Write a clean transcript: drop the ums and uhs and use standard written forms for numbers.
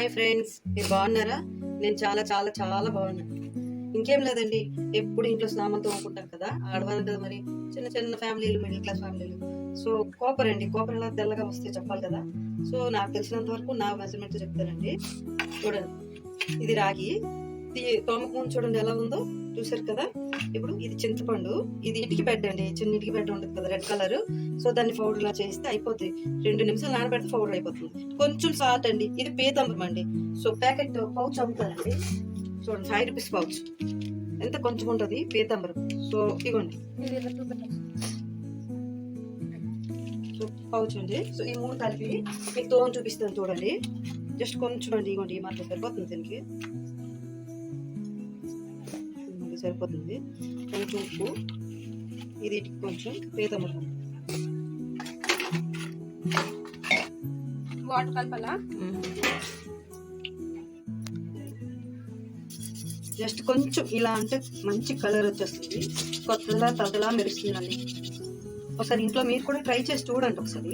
Hi friends, మీరు బాగున్నారా? నేను చాలా చాలా చాలా బాగున్నాను. ఇంకేం లేదండి, ఎప్పుడు ఇంట్లో స్నానంతో తోముకుంటాం కదా, ఆడవాళ్ళు కదా మరి. చిన్న చిన్న ఫ్యామిలీలు, మిడిల్ క్లాస్ ఫ్యామిలీలు. సో కాపర్ ఎలా తెల్లగా వస్తే చెప్పాలి కదా. సో నాకు తెలిసినంత వరకు నా మెజర్మెంట్ చెప్తానండి. చూడండి, ఇది రాగి, తోమక ముందు చూడండి ఎలా ఉందో, చూసారు కదా. ఇప్పుడు ఇది చింతపండు, ఇది ఇటుకి బెడ్ అండి, చిన్న ఇటుకి బెడ్ ఉంటుంది కదా రెడ్ కలర్. సో దాన్ని పౌడర్ లా చేస్తే అయిపోతుంది. 2 నిమిషాలు నానబెడితే పౌడర్ అయిపోతుంది. కొంచెం సాల్ట్ అండి, ఇది పీతాంబరం అండి. సో ప్యాకెట్ పౌచ్ అమ్ముతారండి, చూడండి 5 రూపీస్ పౌచ్. ఎంత కొంచెం ఉంటుంది పీతాంబరం. సో ఇవ్వండి, సో పౌచ్ అండి. సో ఈ 3 కలిపి మీకు తోని చూపిస్తాను చూడండి. జస్ట్ కొంచెం అండి, ఇవ్వండి ఈ మాత్రం సరిపోతుంది దీనికి, సరిపోతుంది. కొంచెం ఉప్పు, ఇది కొంచెం పీతాంబరం, వాటర్ కలపాలా? జస్ట్ కొంచెం ఇలా అంటే మంచి కలర్ వచ్చేస్తుంది, కొత్తలా తదలా మెరుస్తుందండి. ఒకసారి ఇంట్లో మీరు కూడా ట్రై చేసి చూడండి ఒకసారి.